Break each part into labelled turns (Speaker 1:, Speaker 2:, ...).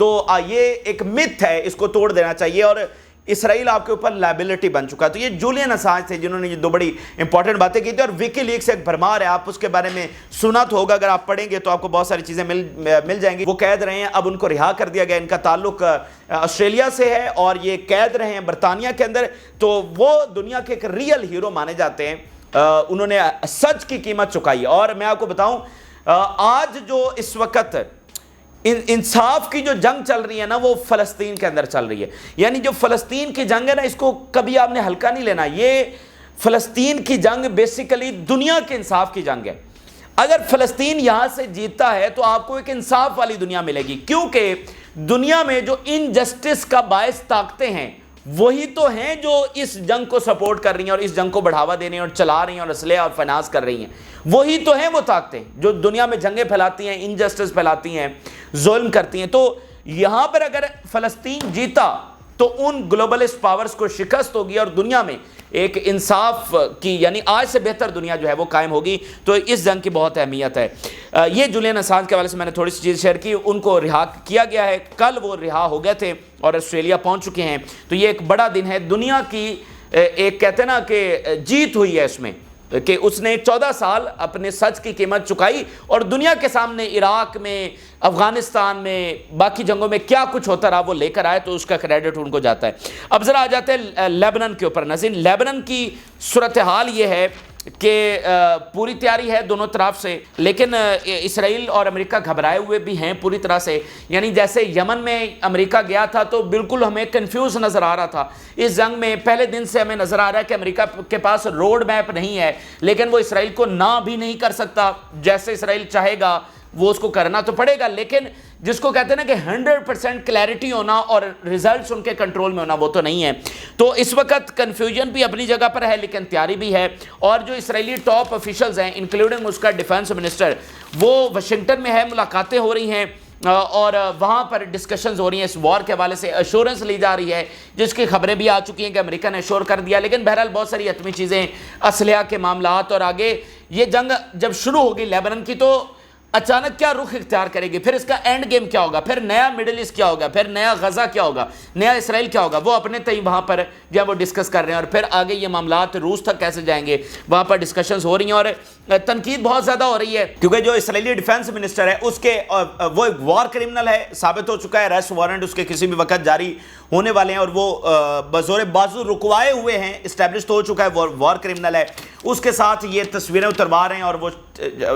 Speaker 1: تو یہ ایک مت ہے, اس کو توڑ دینا چاہیے, اور اسرائیل آپ کے اوپر لائبلٹی بن چکا ہے. تو یہ جولین اسانج تھے جنہوں نے یہ 2 بڑی امپورٹنٹ باتیں کی تھی, اور وکی لیکس ایک بھرمار ہے, آپ اس کے بارے میں سنا تو ہوگا, اگر آپ پڑھیں گے تو آپ کو بہت ساری چیزیں مل جائیں گی. وہ قید رہے ہیں, اب ان کو رہا کر دیا گیا, ان کا تعلق آسٹریلیا سے ہے, اور یہ قید رہے ہیں برطانیہ کے اندر. تو وہ دنیا کے ایک ریئل ہیرو مانے جاتے ہیں, انہوں نے سچ کی قیمت چکائی. اور میں آپ کو بتاؤں, آج جو اس وقت انصاف کی جو جنگ چل رہی ہے نا, وہ فلسطین کے اندر چل رہی ہے. یعنی جو فلسطین کی جنگ ہے نا, اس کو کبھی آپ نے ہلکا نہیں لینا. یہ فلسطین کی جنگ بیسیکلی دنیا کے انصاف کی جنگ ہے. اگر فلسطین یہاں سے جیتتا ہے تو آپ کو ایک انصاف والی دنیا ملے گی, کیونکہ دنیا میں جو انجسٹس کا باعث طاقتیں ہیں وہی تو ہیں جو اس جنگ کو سپورٹ کر رہی ہیں اور اس جنگ کو بڑھاوا دے رہی ہیں اور چلا رہی ہیں اور اسلحہ اور فائنانس کر رہی ہیں. وہی تو ہیں وہ طاقتیں جو دنیا میں جنگیں پھیلاتی ہیں, انجسٹس پھیلاتی ہیں, ظلم کرتی ہیں. تو یہاں پر اگر فلسطین جیتا تو ان گلوبلسٹ پاورز کو شکست ہوگی, اور دنیا میں ایک انصاف کی, یعنی آج سے بہتر دنیا جو ہے وہ قائم ہوگی. تو اس جنگ کی بہت اہمیت ہے. یہ جولین اسانج کے حوالے سے میں نے تھوڑی سی چیز شیئر کی. ان کو رہا کیا گیا ہے, کل وہ رہا ہو گئے تھے اور آسٹریلیا پہنچ چکے ہیں. تو یہ ایک بڑا دن ہے, دنیا کی ایک کہتے ہیں نا کہ جیت ہوئی ہے اس میں, کہ اس نے 14 سال اپنے سچ کی قیمت چکائی, اور دنیا کے سامنے عراق میں, افغانستان میں, باقی جنگوں میں کیا کچھ ہوتا رہا وہ لے کر آئے, تو اس کا کریڈٹ ان کو جاتا ہے. اب ذرا آ جاتے ہیں لیبنان کے اوپر. ناظرین, لیبنان کی صورتحال یہ ہے کہ پوری تیاری ہے دونوں طرف سے, لیکن اسرائیل اور امریکہ گھبرائے ہوئے بھی ہیں پوری طرح سے. یعنی جیسے یمن میں امریکہ گیا تھا تو بالکل ہمیں کنفیوز نظر آ رہا تھا. اس جنگ میں پہلے دن سے ہمیں نظر آ رہا ہے کہ امریکہ کے پاس روڈ میپ نہیں ہے, لیکن وہ اسرائیل کو نہ بھی نہیں کر سکتا. جیسے اسرائیل چاہے گا وہ اس کو کرنا تو پڑے گا, لیکن جس کو کہتے ہیں نا کہ 100% کلیئرٹی ہونا اور ریزلٹس ان کے کنٹرول میں ہونا, وہ تو نہیں ہے. تو اس وقت کنفیوژن بھی اپنی جگہ پر ہے, لیکن تیاری بھی ہے. اور جو اسرائیلی ٹاپ آفیشلز ہیں, انکلوڈنگ اس کا ڈیفنس منسٹر, وہ واشنگٹن میں ہے, ملاقاتیں ہو رہی ہیں, اور وہاں پر ڈسکشنز ہو رہی ہیں اس وار کے حوالے سے. ایشورنس لی جا رہی ہے, جس کی خبریں بھی آ چکی ہیں کہ امریکہ نے ایشور کر دیا. لیکن بہرحال بہت ساری حتمی چیزیں, اسلحہ کے معاملات, اور آگے یہ جنگ جب شروع ہوگی لیبنان کی تو اچانک کیا رخ اختیار کرے گی, پھر اس کا اینڈ گیم کیا ہوگا, پھر نیا مڈل ایسٹ کیا ہوگا, پھر نیا غزہ کیا ہوگا, نیا اسرائیل کیا ہوگا, وہ اپنے تئیں وہاں پر جب وہ ڈسکس کر رہے ہیں. اور پھر آگے یہ معاملات روس تک کیسے جائیں گے, وہاں پر ڈسکشنز ہو رہی ہیں. اور تنقید بہت زیادہ ہو رہی ہے, کیونکہ جو اسرائیلی ڈیفنس منسٹر ہے اس کے وہ ایک وار کرمنل ہے, ثابت ہو چکا ہے, ریسٹ وارنٹ اس کے کسی بھی وقت جاری ہونے والے ہیں, اور وہ بزور بازو رکوائے ہوئے ہیں, اسٹیبلش ہو چکا ہے, وار کرمنل ہے. اس کے ساتھ یہ تصویریں اتروا رہے ہیں اور وہ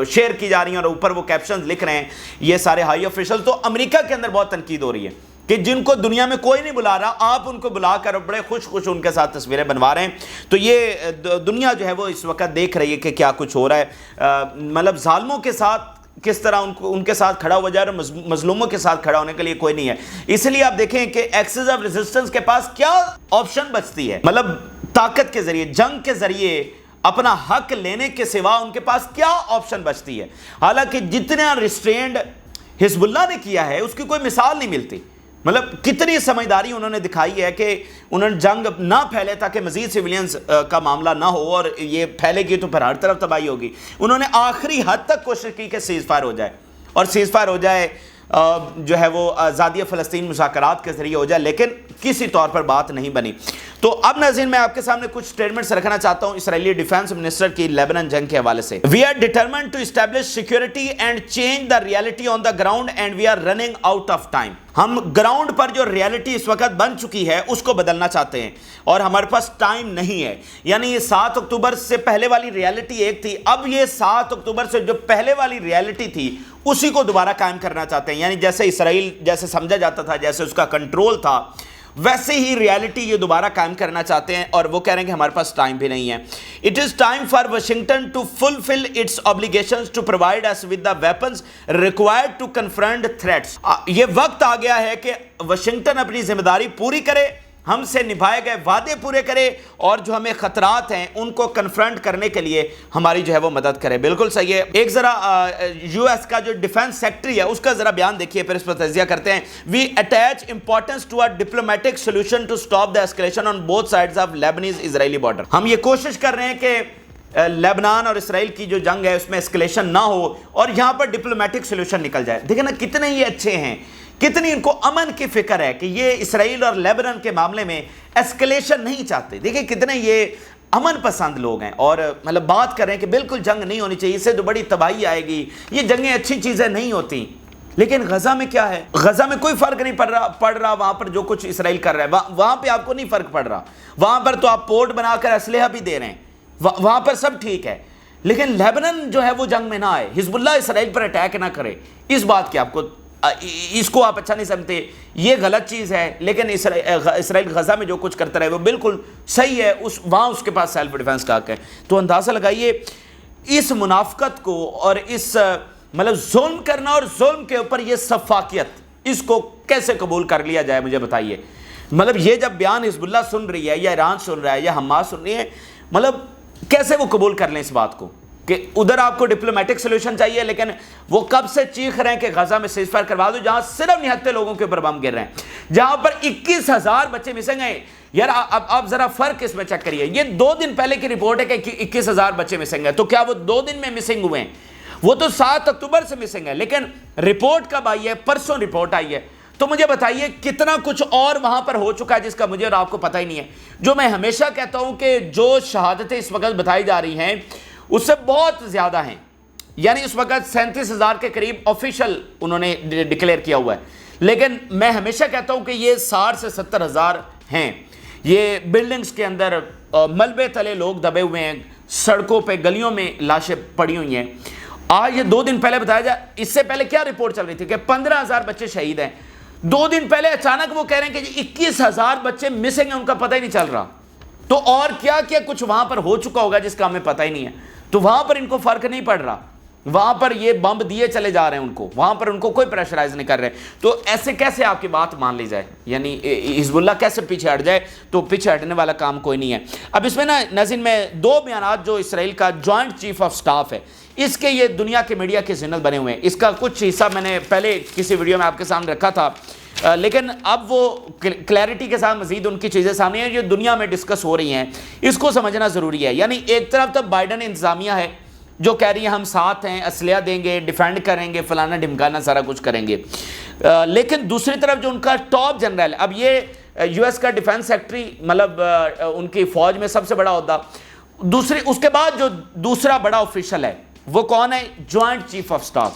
Speaker 1: شیئر کی جا رہی ہیں, اور اوپر وہ کیپشنز لکھ رہے ہیں یہ سارے ہائی آفیشل. تو امریکہ کے اندر بہت تنقید ہو رہی ہے کہ جن کو دنیا میں کوئی نہیں بلا رہا, آپ ان کو بلا کر بڑے خوش ان کے ساتھ تصویریں بنوا رہے ہیں. تو یہ دنیا جو ہے وہ اس وقت دیکھ رہی ہے کہ کیا کچھ ہو رہا ہے. مطلب ظالموں کے ساتھ کس طرح ان کے ساتھ کھڑا ہوا جائے, اور مظلوموں کے ساتھ کھڑا ہونے کے لیے کوئی نہیں ہے. اس لیے آپ دیکھیں کہ ایکسس آف ریزسٹنس کے پاس کیا آپشن بچتی ہے, مطلب طاقت کے ذریعے, جنگ کے ذریعے اپنا حق لینے کے سوا ان کے پاس کیا آپشن بچتی ہے. حالانکہ جتنا ریسٹرینڈ حزب اللہ نے کیا ہے اس کی کوئی مثال نہیں ملتی. مطلب کتنی سمجھداری انہوں نے دکھائی ہے کہ انہوں نے جنگ نہ پھیلے تاکہ مزید سیولینز کا معاملہ نہ ہو, اور یہ پھیلے گی تو پھر ہر طرف تباہی ہوگی. انہوں نے آخری حد تک کوشش کی کہ سیز فائر ہو جائے, اور سیز فائر ہو جائے جو ہے وہ آزادی فلسطین مذاکرات کے ذریعے ہو جائے, لیکن کسی طور پر بات نہیں بنی. تو اب ناظرین میں آپ کے سامنے کچھ سٹیٹمنٹس رکھنا چاہتا ہوں اسرائیلی ڈیفنس منسٹر کی لیبنان جنگ کے حوالے سے. We are determined to establish security and change the reality on the ground and we are running out of time. ہم گراؤنڈ پر جو ریالٹی اس وقت بن چکی ہے اس کو بدلنا چاہتے ہیں, اور ہمارے پاس ٹائم نہیں ہے. یعنی یہ 7 اکتوبر سے پہلے والی ریالٹی ایک تھی, اب یہ 7 اکتوبر سے جو پہلے والی ریالٹی تھی اسی کو دوبارہ قائم کرنا چاہتے ہیں. یعنی جیسے اسرائیل جیسے سمجھا جاتا تھا, جیسے اس کا کنٹرول تھا, ویسے ہی ریالٹی یہ دوبارہ قائم کرنا چاہتے ہیں, اور وہ کہہ رہے ہیں کہ ہمارے پاس ٹائم بھی نہیں ہے. It is time for Washington to fulfill its obligations to provide us with the weapons required to confront threats. یہ وقت آ گیا ہے کہ واشنگٹن اپنی ذمہ داری پوری کرے, ہم سے نبھائے گئے وعدے پورے کرے, اور جو ہمیں خطرات ہیں ان کو کنفرنٹ کرنے کے لیے ہماری جو ہے وہ مدد کرے. بالکل صحیح ہے. ایک ذرا یو ایس کا جو ڈیفنس سیکٹری ہے اس کا ذرا بیان دیکھیے, پھر اس پر تجزیہ کرتے ہیں. We attach importance to a diplomatic solution to stop the escalation on both sides of Lebanese Israeli border. ہم یہ کوشش کر رہے ہیں کہ لیبنان اور اسرائیل کی جو جنگ ہے اس میں اسکلیشن نہ ہو اور یہاں پر ڈپلومیٹک سولوشن نکل جائے. دیکھیں نا کتنے ہی اچھے ہیں کتنی ان کو امن کی فکر ہے کہ یہ اسرائیل اور لیبنان کے معاملے میں ایسکلیشن نہیں چاہتے. دیکھیں کتنے یہ امن پسند لوگ ہیں اور مطلب بات کر رہے ہیں کہ بالکل جنگ نہیں ہونی چاہیے, اس سے تو بڑی تباہی آئے گی, یہ جنگیں اچھی چیزیں نہیں ہوتی. لیکن غزہ میں کیا ہے؟ غزہ میں کوئی فرق نہیں پڑ رہا وہاں پر جو کچھ اسرائیل کر رہا ہے, وہاں پہ آپ کو نہیں فرق پڑ رہا. وہاں پر تو آپ پورٹ بنا کر اسلحہ بھی دے رہے ہیں, وہاں پر سب ٹھیک ہے. لیکن لیبنان جو ہے وہ جنگ میں نہ آئے, حزب اللہ اسرائیل پر اٹیک نہ کرے, اس بات کی آپ کو, اس کو آپ اچھا نہیں سمجھتے, یہ غلط چیز ہے. لیکن اسرائیل غزہ میں جو کچھ کرتا رہے وہ بالکل صحیح ہے, وہاں اس کے پاس سیلف ڈیفense کا حق ہے. تو اندازہ لگائیے اس منافقت کو اور اس مطلب ظلم کرنا اور ظلم کے اوپر یہ سفاکیت, اس کو کیسے قبول کر لیا جائے مجھے بتائیے. مطلب یہ جب بیان حزب اللہ سن رہی ہے یا ایران سن رہا ہے یا حماس سن رہی ہے, مطلب کیسے وہ قبول کر لیں اس بات کو کہ ادھر آپ کو ڈپلومیٹک سلوشن چاہیے, لیکن وہ کب سے چیخ رہے ہیں کہ غزہ میں سیز فائر کروا دو, جہاں صرف نہتے لوگوں کے اوپر بم گر رہے ہیں, جہاں پر 21,000 بچے مسنگ ہیں. یار آپ ذرا فرق اس میں چیک کریے. یہ 2 دن پہلے کی رپورٹ ہے کہ 21,000 بچے مسنگ ہیں, تو کیا وہ 2 دن میں مسنگ ہوئے ہیں؟ وہ تو 7 اکتوبر سے مسنگ ہے, لیکن رپورٹ کب آئی ہے؟ پرسوں رپورٹ آئی ہے. تو مجھے بتائیے کتنا کچھ اور وہاں پر ہو چکا ہے جس کا مجھے اور آپ کو پتہ ہی نہیں ہے. جو میں ہمیشہ کہتا ہوں کہ جو شہادتیں اس وقت بتائی جا رہی ہیں اس سے بہت زیادہ ہیں. یعنی اس وقت 37,000 کے قریب آفیشل انہوں نے ڈکلیئر کیا ہوا ہے, لیکن میں ہمیشہ کہتا ہوں کہ یہ 60 سے 70,000 ہیں. یہ بلڈنگز کے اندر ملبے تلے لوگ دبے ہوئے ہیں, سڑکوں پہ گلیوں میں لاشیں پڑی ہوئی ہیں. آج یہ 2 دن پہلے بتایا جائے, اس سے پہلے کیا رپورٹ چل رہی تھی کہ 15,000 بچے شہید ہیں. 2 دن پہلے اچانک وہ کہہ رہے ہیں کہ 21,000 بچے مسنگ ہیں, ان کا پتہ ہی نہیں چل رہا. تو اور کیا کیا کچھ وہاں پر ہو چکا ہوگا جس کا ہمیں پتہ ہی نہیں ہے. تو وہاں پر ان کو فرق نہیں پڑ رہا, وہاں پر یہ بمب دیے چلے جا رہے ہیں ان کو, وہاں پر ان کو کوئی پریشرائز نہیں کر رہے. تو ایسے کیسے آپ کی بات مان لی جائے؟ یعنی حزب اللہ کیسے پیچھے ہٹ جائے؟ تو پیچھے ہٹنے والا کام کوئی نہیں ہے. اب اس میں نا ناظرین میں 2 بیانات جو اسرائیل کا جوائنٹ چیف آف سٹاف ہے, اس کے یہ دنیا کے میڈیا کے زینت بنے ہوئے ہیں. اس کا کچھ حصہ میں نے پہلے کسی ویڈیو میں آپ کے سامنے رکھا تھا, لیکن اب وہ کلیئرٹی کے ساتھ مزید ان کی چیزیں سامنے ہیں جو دنیا میں ڈسکس ہو رہی ہیں. اس کو سمجھنا ضروری ہے. یعنی ایک طرف تو بائیڈن انتظامیہ ہے جو کہہ رہی ہے ہم ساتھ ہیں, اسلحہ دیں گے, ڈیفینڈ کریں گے, فلانا ڈھمکانا سارا کچھ کریں گے. لیکن دوسری طرف جو ان کا ٹاپ جنرل, اب یہ یو ایس کا ڈیفینس سیکٹری, مطلب ان کی فوج میں سب سے بڑا عہدہ, اس کے بعد جو دوسرا بڑا آفیشل ہے وہ کون ہے؟ Joint chief of staff.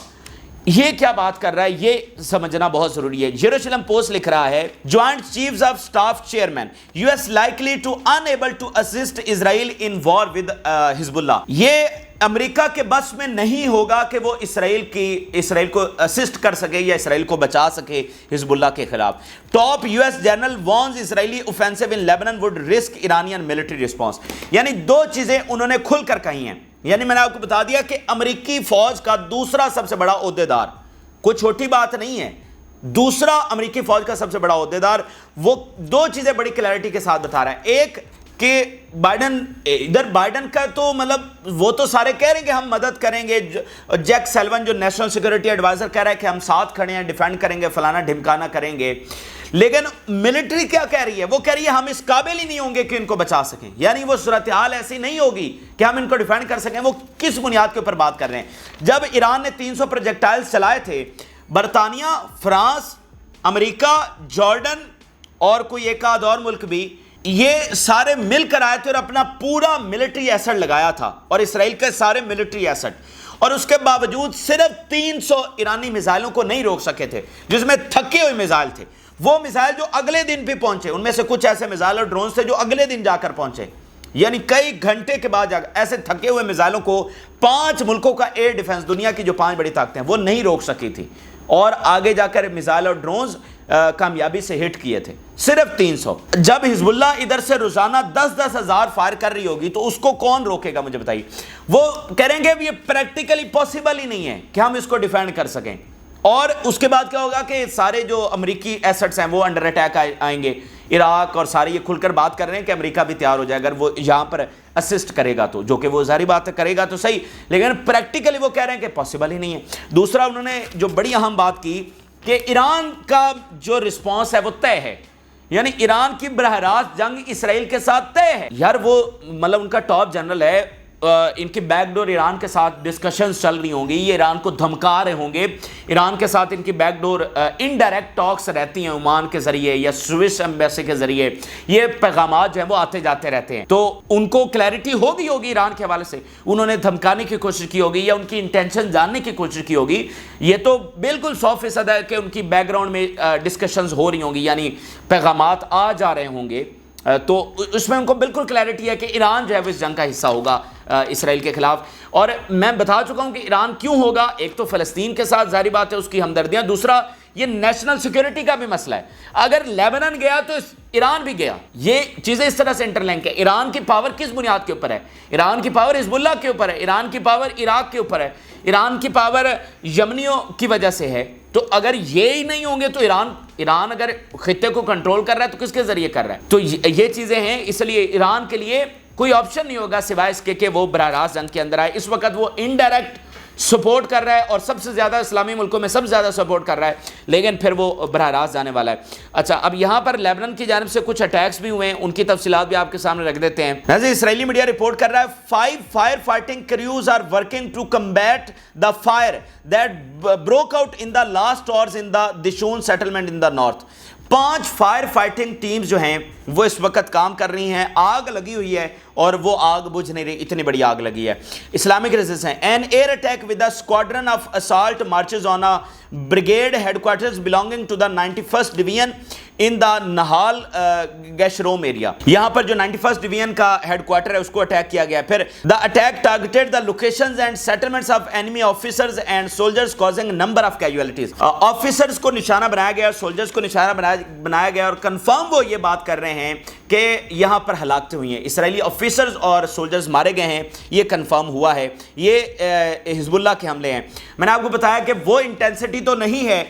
Speaker 1: یہ کیا بات کر رہا ہے یہ سمجھنا بہت ضروری ہے. یروشلم پوسٹ لکھ رہا ہے joint chiefs of staff chairman U S likely to enable to assist Israel in war with Hezbollah. یہ امریکہ کے بس میں نہیں ہوگا کہ وہ اسرائیل کو اسسٹ کر سکے یا اسرائیل کو بچا سکے حزب اللہ کے خلاف. Top U S general warns Israeli offensive in Lebanon would risk Iranian military response. یعنی 2 چیزیں انہوں نے کھل کر کہی ہیں. یعنی میں نے آپ کو بتا دیا کہ امریکی فوج کا دوسرا سب سے بڑا عہدیدار, کوئی چھوٹی بات نہیں ہے, دوسرا امریکی فوج کا سب سے بڑا عہدیدار, وہ 2 چیزیں بڑی کلیئرٹی کے ساتھ بتا رہا ہے. ایک کہ بائیڈن کا تو مطلب وہ تو سارے کہہ رہے ہیں کہ ہم مدد کریں گے. جیک سیلون جو نیشنل سیکورٹی ایڈوائزر کہہ رہا ہے کہ ہم ساتھ کھڑے ہیں, ڈیفینڈ کریں گے, فلانا ڈھمکانا کریں گے. لیکن ملٹری کیا کہہ رہی ہے؟ وہ کہہ رہی ہے ہم اس قابل ہی نہیں ہوں گے کہ ان کو بچا سکیں. یعنی وہ صورتحال ایسی نہیں ہوگی کہ ہم ان کو ڈیفینڈ کر سکیں. وہ کس بنیاد کے اوپر بات کر رہے ہیں؟ جب ایران نے 300 پروجیکٹائلز چلائے تھے, برطانیہ, فرانس, امریکہ, جارڈن اور کوئی ایک آدھ اور ملک بھی, یہ سارے مل کر آئے تھے اور اپنا پورا ملٹری ایسٹ لگایا تھا, اور اسرائیل کے سارے ملٹری ایسٹ, اور اس کے باوجود صرف 300 ایرانی میزائلوں کو نہیں روک سکے تھے, جس میں تھکے ہوئے میزائل تھے. وہ میزائل جو اگلے دن بھی پہنچے, ان میں سے کچھ ایسے میزائل اور ڈرونز تھے جو اگلے دن جا کر پہنچے. یعنی کئی گھنٹے کے بعد ایسے تھکے ہوئے میزائلوں کو 5 ملکوں کا ایئر ڈیفنس, دنیا کی جو 5 بڑی طاقتیں ہیں, وہ نہیں روک سکی تھی, اور آگے جا کر میزائل اور ڈرونز کامیابی سے ہٹ کیے تھے. صرف 300. جب حزب اللہ ادھر سے روزانہ 10-10 ہزار فائر کر رہی ہوگی تو اس کو کون روکے گا مجھے بتائیے؟ وہ کریں گے یہ پریکٹیکلی پاسبل ہی نہیں ہے کہ ہم اس کو ڈیفینڈ کر سکیں. اور اس کے بعد کیا ہوگا کہ سارے جو امریکی ایسٹس ہیں وہ انڈر اٹیک آئیں گے. عراق اور سارے یہ کھل کر بات کر رہے ہیں کہ امریکہ بھی تیار ہو جائے اگر وہ یہاں پر اسسٹ کرے گا تو, جو کہ وہ ظاہری بات کرے گا تو صحیح, لیکن پریکٹیکلی وہ کہہ رہے ہیں کہ پاسبل ہی نہیں ہے. دوسرا انہوں نے جو بڑی اہم بات کی کہ ایران کا جو رسپانس ہے وہ طے ہے. یعنی ایران کی براہ راست جنگ اسرائیل کے ساتھ طے ہے. یار وہ مطلب ان کا ٹاپ جنرل ہے, ان کی بیک ڈور ایران کے ساتھ ڈسکشنز چل رہی ہوں گی, یہ ایران کو دھمکا رہے ہوں گے, ایران کے ساتھ ان کی بیک ڈور انڈائریکٹ ٹاکس رہتی ہیں عمان کے ذریعے یا سوئس ایمبیسی کے ذریعے, یہ پیغامات جو ہیں وہ آتے جاتے رہتے ہیں. تو ان کو کلیئرٹی ہوگی ایران کے حوالے سے, انہوں نے دھمکانے کی کوشش کی ہوگی یا ان کی انٹینشن جاننے کی کوشش کی ہوگی. یہ تو بالکل 100% ہے کہ ان کی بیک گراؤنڈ میں ڈسکشنز ہو رہی ہوں گی, یعنی پیغامات آ جا رہے ہوں گے. تو اس میں ان کو بالکل کلیئرٹی ہے کہ ایران جو ہے وہ اس جنگ کا حصہ ہوگا اسرائیل کے خلاف. اور میں بتا چکا ہوں کہ ایران کیوں ہوگا. ایک تو فلسطین کے ساتھ ظاہری بات ہے اس کی ہمدردیاں, دوسرا یہ نیشنل سیکیورٹی کا بھی مسئلہ ہے. اگر لیبنان گیا تو ایران بھی گیا, یہ چیزیں اس طرح سے انٹر لنک ہے. ایران کی پاور کس بنیاد کے اوپر ہے؟ ایران کی پاور حزب اللہ کے اوپر ہے, ایران کی پاور عراق کے اوپر ہے, ایران کی پاور یمنیوں کی وجہ سے ہے. تو اگر یہ ہی نہیں ہوں گے تو ایران اگر خطے کو کنٹرول کر رہا ہے تو کس کے ذریعے کر رہا ہے؟ تو یہ چیزیں ہیں, اس لیے ایران کے لیے کوئی آپشن نہیں ہوگا سوائے اس کے کہ وہ براہ راست جنگ کے اندر آئے. اس وقت وہ انڈائریکٹ سپورٹ کر رہا ہے اور سب سے زیادہ اسلامی ملکوں میں سب سے زیادہ سپورٹ کر رہا ہے, لیکن پھر وہ براہ راست جانے والا ہے. اچھا, اب یہاں پر لیبنان کی جانب سے کچھ اٹیکس بھی ہوئے ہیں, ان کی تفصیلات بھی آپ کے سامنے رکھ دیتے ہیں. اسرائیلی میڈیا رپورٹ کر رہا ہے 5 fire fighting crews are working to combat the fire that broke out in the last hours in the Dishon settlement in the north. 5 fire fighting teams جو ہیں وہ اس وقت کام کر رہی ہیں. آگ لگی ہوئی ہے اور وہ آگ بجھ نہیں رہی, اتنی بڑی آگ لگی ہے. اسلامک ریزسٹنس ہیں. An air attack with a squadron of assault marches on a brigade headquarters belonging to the 91st division in the Nahal Gishrom area. یہاں پر جو 91st ڈویژن کا ہیڈ کوارٹر ہے اس کو اٹیک کیا گیا. پھر the attack targeted the locations and settlements of enemy officers and soldiers causing number of casualties. Officers کو نشانہ بنایا گیا, سولجرز کو نشانہ بنایا گیا, اور کنفرم وہ یہ بات کر رہے ہیں کہ یہاں پر ہلاکتیں ہوئی ہیں, اسرائیلی آفیسرز اور سولجرز مارے گئے ہیں, یہ کنفرم ہوا ہے. یہ حزب اللہ کے حملے ہیں. میں نے آپ کو بتایا کہ وہ انٹینسٹی تو نہیں ہے,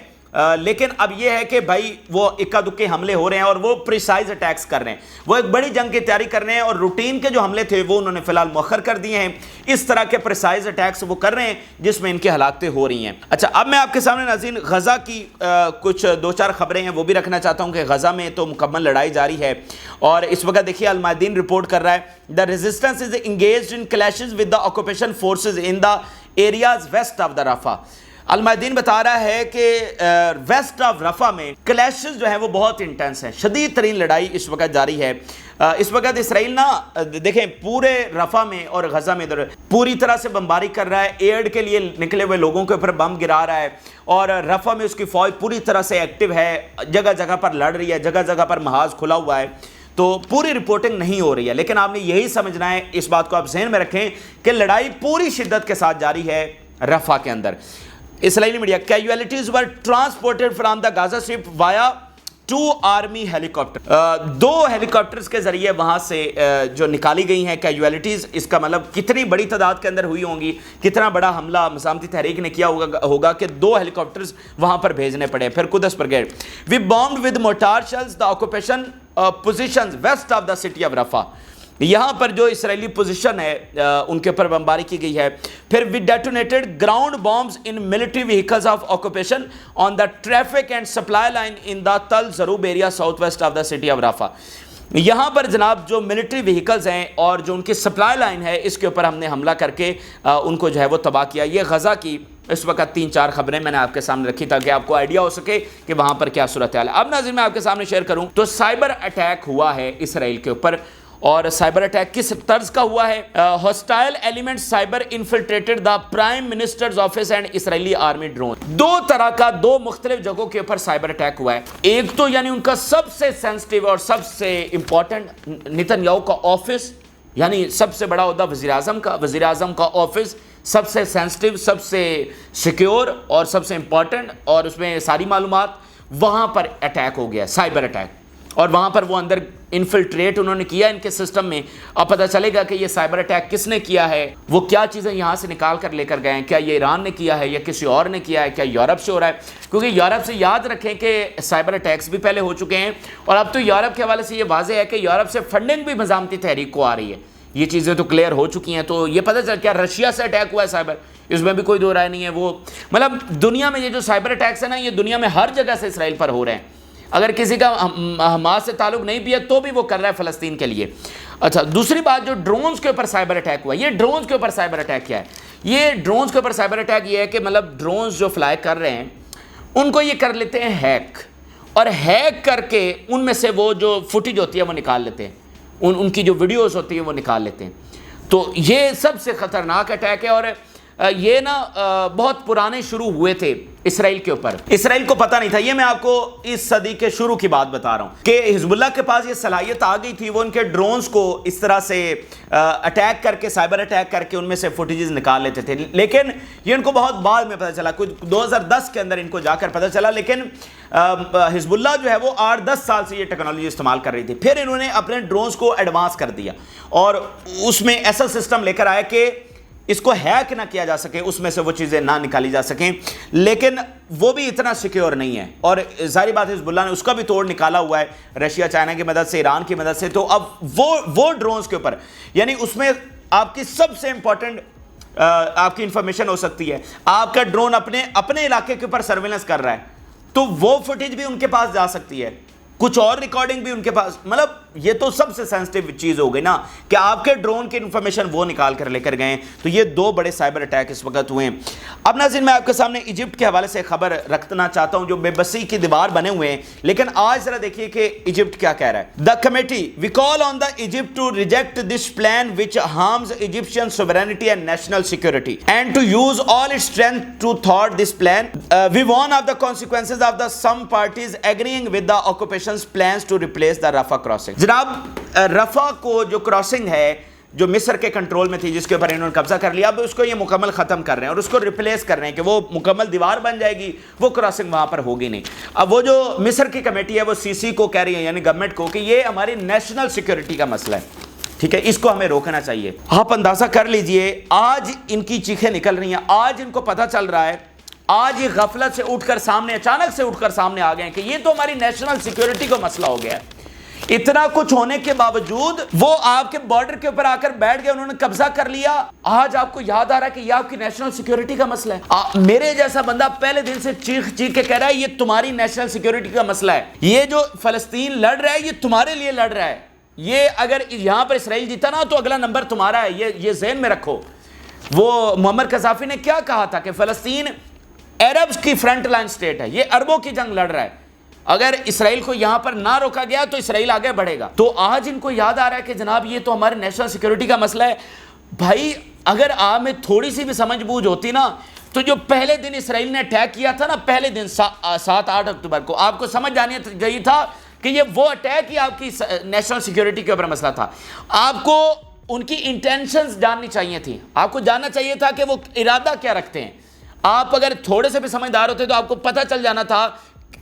Speaker 1: لیکن اب یہ ہے کہ بھائی وہ اکا دکے حملے ہو رہے ہیں اور وہ پریسائز اٹیکس کر رہے ہیں, وہ ایک بڑی جنگ کی تیاری کر رہے ہیں, اور روٹین کے جو حملے تھے وہ انہوں نے فی الحال مؤخر کر دیے ہیں. اس طرح کے پریسائز اٹیکس وہ کر رہے ہیں جس میں ان کی ہلاکتیں ہو رہی ہیں. اچھا, اب میں آپ کے سامنے ناظرین غزہ کی کچھ 2-4 خبریں ہیں وہ بھی رکھنا چاہتا ہوں کہ غزہ میں تو مکمل لڑائی جاری ہے, اور اس وقت دیکھیے المیادین رپورٹ کر رہا ہے the resistance is engaged in clashes with the occupation forces in the areas west of the Rafah. المادین بتا رہا ہے کہ ویسٹ آف رفح میں کلیشز جو ہیں وہ بہت انٹینس ہیں, شدید ترین لڑائی اس وقت جاری ہے. اس وقت اسرائیل نا دیکھیں پورے رفح میں اور غزہ میں پوری طرح سے بمباری کر رہا ہے, ایڈ کے لیے نکلے ہوئے لوگوں کے اوپر بم گرا رہا ہے, اور رفح میں اس کی فوج پوری طرح سے ایکٹیو ہے, جگہ جگہ پر لڑ رہی ہے, جگہ جگہ پر محاذ کھلا ہوا ہے. تو پوری رپورٹنگ نہیں ہو رہی ہے, لیکن آپ نے یہی سمجھنا ہے, اس بات کو آپ ذہن میں رکھیں کہ لڑائی پوری شدت کے ساتھ جاری ہے رفح کے اندر. Israeli media casualties were transported from the Gaza strip via 2 army helicopter. 2 helicopters کے ذریعے وہاں سے جو نکالی گئی ہیں کیجوالٹیز. اس کا مطلب کتنی بڑی تعداد کے اندر ہوئی ہوں گی, کتنا بڑا حملہ مزاحمتی تحریک نے کیا ہوگا کہ 2 ہیلی کاپٹرز وہاں پر بھیجنے پڑے. پھر Quds brigade we bombed with mortar shells the occupation positions west of the city of Rafah. یہاں پر جو اسرائیلی پوزیشن ہے ان کے اوپر بمباری کی گئی ہے. پھر we detonated ground bombs in military vehicles of occupation on the traffic and supply line in the Tal Zaroub area south west of the city of Rafah. یہاں پر جناب جو ملٹری وہیکلز ہیں اور جو ان کی سپلائی لائن ہے اس کے اوپر ہم نے حملہ کر کے ان کو جو ہے وہ تباہ کیا. یہ غزہ کی اس وقت 3-4 خبریں میں نے آپ کے سامنے رکھی تاکہ آپ کو آئیڈیا ہو سکے کہ وہاں پر کیا صورتحال ہے. اب ناظرین میں آپ کے سامنے شیئر کروں تو سائبر اٹیک ہوا ہے اسرائیل کے اوپر, اور سائبر اٹیک کس طرز کا ہوا ہے؟ Hostile element cyber infiltrated the prime minister's office and Israeli army drone. 2 طرح کا 2 مختلف جگہوں کے اوپر سائبر اٹیک ہوا ہے. ایک تو یعنی ان کا سب سے سینسٹیو اور سب سے امپورٹنٹ نیتن یاہو کا آفس, یعنی سب سے بڑا عہدہ وزیر اعظم کا آفس, سب سے سینسٹیو, سب سے سیکیور اور سب سے امپورٹنٹ, اور اس میں ساری معلومات, وہاں پر اٹیک ہو گیا سائبر اٹیک. اور وہاں پر وہ اندر انفلٹریٹ انہوں نے کیا ان کے سسٹم میں. اب پتہ چلے گا کہ یہ سائبر اٹیک کس نے کیا ہے, وہ کیا چیزیں یہاں سے نکال کر لے کر گئے ہیں, کیا یہ ایران نے کیا ہے یا کسی اور نے کیا ہے, کیا یورپ سے ہو رہا ہے. کیونکہ یورپ سے یاد رکھیں کہ سائبر اٹیکس بھی پہلے ہو چکے ہیں, اور اب تو یورپ کے حوالے سے یہ واضح ہے کہ یورپ سے فنڈنگ بھی مزاحمتی تحریک کو آ رہی ہے. یہ چیزیں تو کلیئر ہو چکی ہیں. تو یہ پتہ چل کیا رشیا سے اٹیک ہوا ہے سائبر, اس میں بھی کوئی دو رائے نہیں ہے. وہ مطلب دنیا میں یہ جو سائبر اٹیکس ہیں نا, یہ دنیا میں ہر جگہ سے اسرائیل پر ہو رہے ہیں. اگر کسی کا حماس سے تعلق نہیں بھی ہے تو بھی وہ کر رہا ہے فلسطین کے لیے. اچھا دوسری بات جو ڈرونز کے اوپر سائبر اٹیک ہوا، یہ ڈرونز کے اوپر سائبر اٹیک کیا ہے؟ یہ ڈرونز کے اوپر سائبر اٹیک یہ ہے کہ مطلب ڈرونز جو فلائی کر رہے ہیں ان کو یہ کر لیتے ہیں ہیک، اور ہیک کر کے ان میں سے وہ جو فوٹیج ہوتی ہے وہ نکال لیتے ہیں، ان کی جو ویڈیوز ہوتی ہیں وہ نکال لیتے ہیں. تو یہ سب سے خطرناک اٹیک ہے، اور یہ نا بہت پرانے شروع ہوئے تھے اسرائیل کے اوپر. اسرائیل کو پتہ نہیں تھا، یہ میں آپ کو اس صدی کے شروع کی بات بتا رہا ہوں کہ حزب اللہ کے پاس یہ صلاحیت آ گئی تھی، وہ ان کے ڈرونز کو اس طرح سے اٹیک کر کے، سائبر اٹیک کر کے ان میں سے فوٹیجز نکال لیتے تھے. لیکن یہ ان کو بہت بعد میں پتہ چلا، کچھ 2010 کے اندر ان کو جا کر پتہ چلا. لیکن حزب اللہ جو ہے وہ 8-10 سال سے یہ ٹیکنالوجی استعمال کر رہی تھی. پھر انہوں نے اپنے ڈرونز کو ایڈوانس کر دیا اور اس میں ایسا سسٹم لے کر آیا کہ اس کو ہیک نہ کیا جا سکے، اس میں سے وہ چیزیں نہ نکالی جا سکیں. لیکن وہ بھی اتنا سیکیور نہیں ہے، اور ظاہری بات حزب اللہ نے اس کا بھی توڑ نکالا ہوا ہے رشیا چائنا کی مدد سے، ایران کی مدد سے. تو اب وہ ڈرونز کے اوپر، یعنی اس میں آپ کی سب سے امپورٹنٹ آپ کی انفارمیشن ہو سکتی ہے، آپ کا ڈرون اپنے علاقے کے اوپر سرویلنس کر رہا ہے تو وہ فوٹیج بھی ان کے پاس جا سکتی ہے، کچھ اور ریکارڈنگ بھی ان کے پاس. مطلب یہ تو سب سے سینسٹیو چیز ہو گئی نا کہ آپ کے ڈرون کی انفارمیشن وہ نکال کر لے کر گئے. تو یہ 2 بڑے سائبر اٹیک اس وقت ہوئے ہیں. اب ناظرین میں آپ کے سامنے ایجپٹ کے حوالے سے خبر رکھنا چاہتا ہوں جو بے بسی کی دیوار بنے ہوئے ہیں. لیکن آج ذرا دیکھیے کہ ایجپٹ کیا کہہ رہا ہے. The committee we call on the Egypt to reject this plan which harms Egyptian sovereignty and national security and to use all its strength to thwart this plan. We warn of the consequences of the some parties agreeing with the occupation's plans to replace the Rafah crossing. جناب Rafah کو جو crossing ہے جو مصر کے control میں تھی، جس کے اوپر انہوں نے قبضہ کر لیا، اب اس کو یہ مکمل ختم کر رہے ہیں اور اس کو ریپلیس کر رہے ہیں کہ وہ مکمل دیوار بن جائے گی، وہ کراسنگ وہاں پر ہوگی نہیں. اب وہ جو مصر کی کمیٹی ہے وہ سی سی کو کہہ رہی ہے، یعنی گورنمنٹ کو، کہ یہ ہماری نیشنل سیکورٹی کا مسئلہ ہے، ٹھیک ہے، اس کو ہمیں روکنا چاہیے. آپ اندازہ کر لیجئے آج ان کی چیخیں نکل رہی ہیں، آج ان کو پتہ چل رہا ہے، آج یہ غفلت سے اٹھ کر سامنے، اچانک سے اٹھ کر سامنے آ گئے ہیں کہ یہ تو ہماری نیشنل سیکورٹی کو مسئلہ ہو گیا ہے. اتنا کچھ ہونے کے باوجود وہ آپ کے بارڈر کے اوپر آ کر بیٹھ گئے، انہوں نے قبضہ کر لیا. آج آپ کو یاد آ رہا ہے کہ یہ آپ کی نیشنل سیکورٹی کا مسئلہ ہے. میرے جیسا بندہ پہلے دن سے چیخ کے کہہ رہا ہے یہ تمہاری نیشنل سیکورٹی کا مسئلہ ہے، یہ جو فلسطین لڑ رہا ہے یہ تمہارے لیے لڑ رہا ہے، یہ اگر یہاں پر اسرائیل جیتا نا تو اگلا نمبر تمہارا ہے، یہ ذہن میں رکھو. وہ معمر قذافی نے کیا کہا تھا کہ فلسطین عربز کی فرنٹ لائن سٹیٹ ہے، یہ عربوں کی جنگ لڑ رہا ہے، اگر اسرائیل کو یہاں پر نہ روکا گیا تو اسرائیل آگے بڑھے گا. تو آج ان کو یاد آ رہا ہے کہ جناب یہ تو ہمارے نیشنل سیکورٹی کا مسئلہ ہے. بھائی اگر آپ میں تھوڑی سی بھی سمجھ بوجھ ہوتی نا تو جو پہلے دن اسرائیل نے اٹیک کیا تھا نا، پہلے دن 7-8 اکتوبر کو، آپ کو سمجھ جانی چاہیے تھا کہ یہ وہ اٹیک ہی آپ کی نیشنل سیکورٹی کے اوپر مسئلہ تھا. آپ کو ان کی انٹینشنز جاننی چاہیے تھی، آپ کو جاننا چاہیے تھا کہ وہ ارادہ کیا رکھتے ہیں. آپ اگر تھوڑے سے بھی سمجھدار ہوتے تو آپ کو پتہ چل جانا تھا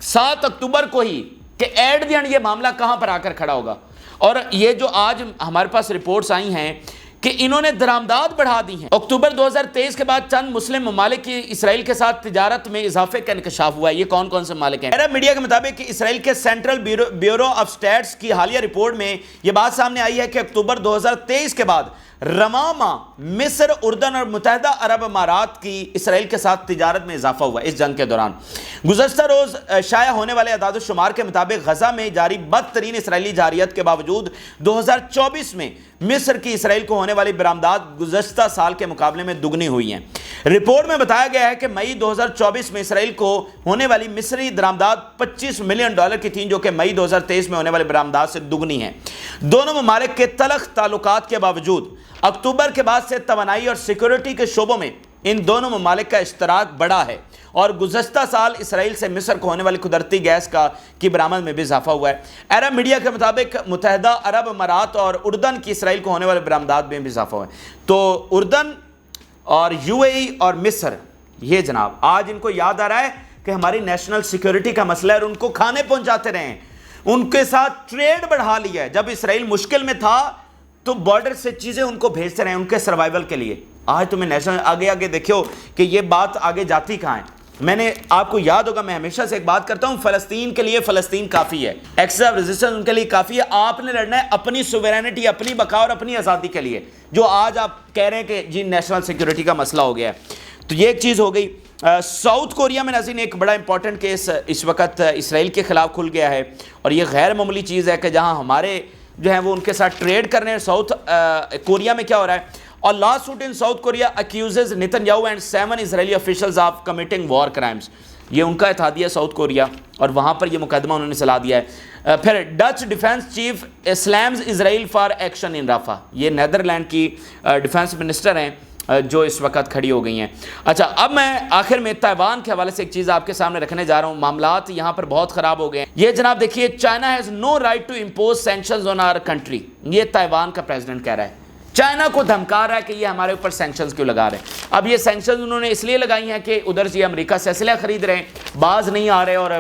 Speaker 1: 7 اکتوبر کو ہی کہ ایٹ دی اینڈ یہ معاملہ کہاں پر آ کر کھڑا ہوگا. اور یہ جو آج ہمارے پاس رپورٹس آئی ہیں کہ انہوں نے درآمدات بڑھا دی ہیں. اکتوبر 2023 کے بعد چند مسلم ممالک کی اسرائیل کے ساتھ تجارت میں اضافے کا انکشاف ہوا ہے. یہ کون کون سے ممالک ہیں؟ عرب میڈیا کے مطابق اسرائیل کے سینٹرل بیورو آف سٹیٹس کی حالیہ رپورٹ میں یہ بات سامنے آئی ہے کہ اکتوبر 2023 کے بعد رواں ماہ مصر، اردن اور متحدہ عرب امارات کی اسرائیل کے ساتھ تجارت میں اضافہ ہوا ہے اس جنگ کے دوران. گزشتہ روز شائع ہونے والے اعداد و شمار کے مطابق غزہ میں جاری بدترین اسرائیلی جارحیت کے باوجود 2024 میں مصر کی اسرائیل کو ہونے والی برآمدات گزشتہ سال کے مقابلے میں دگنی ہوئی ہیں. رپورٹ میں بتایا گیا ہے کہ مئی 2024 میں اسرائیل کو ہونے والی مصری درآمدات $25 ملین کی تھیں، جو کہ مئی 2023 میں ہونے والی برآمدات سے دگنی ہیں. دونوں ممالک کے تلخ تعلقات کے باوجود اکتوبر کے بعد سے توانائی اور سیکورٹی کے شعبوں میں ان دونوں ممالک کا اشتراک بڑا ہے، اور گزشتہ سال اسرائیل سے مصر کو ہونے والی قدرتی گیس کی برآمد میں بھی اضافہ ہوا ہے. عرب میڈیا کے مطابق متحدہ عرب امارات اور اردن کی اسرائیل کو ہونے والے برآمدات میں بھی اضافہ ہوا ہے. تو اردن اور UAE اور مصر، یہ جناب آج ان کو یاد آ رہا ہے کہ ہماری نیشنل سیکورٹی کا مسئلہ ہے، اور ان کو کھانے پہنچاتے رہے ہیں، ان کے ساتھ ٹریڈ بڑھا لیا ہے. جب اسرائیل مشکل میں تھا تو بارڈر سے چیزیں ان کو بھیجتے رہے ان کے سروائیول کے لیے. آج تمہیں نیشنل آگے دیکھو کہ یہ بات آگے جاتی کہاں ہے. میں نے آپ کو یاد ہوگا، میں ہمیشہ سے ایک بات کرتا ہوں، فلسطین کے لیے فلسطین کافی ہے، ایکسس آف ریزسٹنس ان کے لیے کافی ہے. آپ نے لڑنا ہے اپنی سوورینٹی، اپنی بقا اور اپنی آزادی کے لیے، جو آج آپ کہہ رہے ہیں کہ جی نیشنل سیکورٹی کا مسئلہ ہو گیا ہے. تو یہ ایک چیز ہو گئی. ساؤتھ کوریا میں ناظرین ایک بڑا امپورٹنٹ کیس اس وقت اسرائیل کے خلاف کھل گیا ہے، اور یہ غیر معمولی چیز ہے کہ جہاں ہمارے جو ہیں وہ ان کے ساتھ ٹریڈ کر رہے ہیں. ساؤتھ کوریا میں کیا ہو رہا ہے؟ اور lawsuit in South Korea accuses Netanyahu and 7 Israeli officials of committing war crimes. یہ ان کا اتحادیہ ساؤتھ کوریا اور وہاں پر یہ مقدمہ انہوں نے چلا دیا ہے. پھر Dutch defence chief slams Israel for action in Rafah. یہ نیدرلینڈ کی ڈیفنس منسٹر ہیں جو اس وقت کھڑی ہو گئی ہیں. اچھا اب میں آخر میں تائیوان کے حوالے سے ایک چیز آپ کے سامنے رکھنے جا رہا ہوں. معاملات یہاں پر بہت خراب ہو گئے ہیں. یہ جناب دیکھیے, China has no right to impose sanctions on our country. یہ تائیوان کا پریزیڈنٹ کہہ رہا ہے. چائنا کو دھمکا رہا ہے کہ یہ ہمارے اوپر سینکشنز کیوں لگا رہے ہیں. اب یہ سینکشنز انہوں نے اس لیے لگائی ہیں کہ ادھر سے امریکہ سے اسلحہ خرید رہے ہیں, باز نہیں آ رہے اور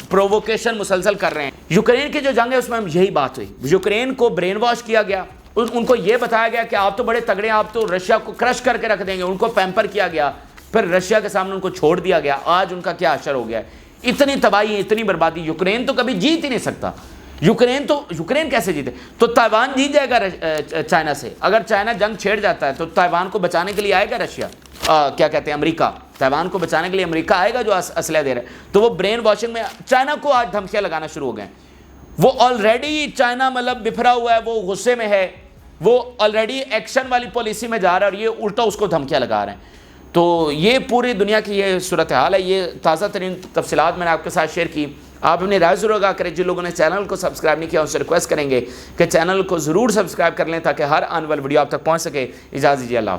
Speaker 1: پرووکیشن مسلسل کر رہے ہیں. یوکرین کی جو جنگ ہے اس میں یہی بات ہوئی. یوکرین کو برین واش کیا گیا, ان کو یہ بتایا گیا کہ آپ تو بڑے تگڑے ہیں, آپ تو رشیا کو کرش کر کے رکھ دیں گے. ان کو پیمپر کیا گیا, پھر رشیا کے سامنے ان کو چھوڑ دیا گیا. آج ان کا کیا اشر ہو گیا ہے. اتنی تباہی, اتنی بربادی. یوکرین تو کبھی جیت ہی نہیں سکتا. یوکرین کیسے جیتے؟ تو تائیوان جیت جائے گا چائنا سے. اگر چائنا جنگ چھیڑ جاتا ہے تو تائیوان کو بچانے کے لیے آئے گا رشیا, کیا کہتے ہیں, امریکہ. تائیوان کو بچانے کے لیے امریکہ آئے گا جو اسلحہ دے رہا ہے. تو وہ برین واشنگ میں چائنا کو آج دھمکیاں لگانا شروع ہو گئے ہیں. وہ آلریڈی چائنا مطلب بفرا ہوا ہے, وہ غصے میں ہے, وہ آلریڈی ایکشن والی پالیسی میں جا رہا ہے اور یہ الٹا اس کو دھمکیاں لگا رہے ہیں. تو یہ پوری دنیا کی یہ صورتحال ہے. یہ تازہ ترین تفصیلات میں نے آپ کے ساتھ شیئر کی. آپ اپنی رائے ضرور آگاہ کریں. جن لوگوں نے چینل کو سبسکرائب نہیں کیا ان سے ریکویسٹ کریں گے کہ چینل کو ضرور سبسکرائب کر لیں تاکہ ہر آنے والی ویڈیو آپ تک پہنچ سکے. اجازت دیجیے, اللہ حافظ.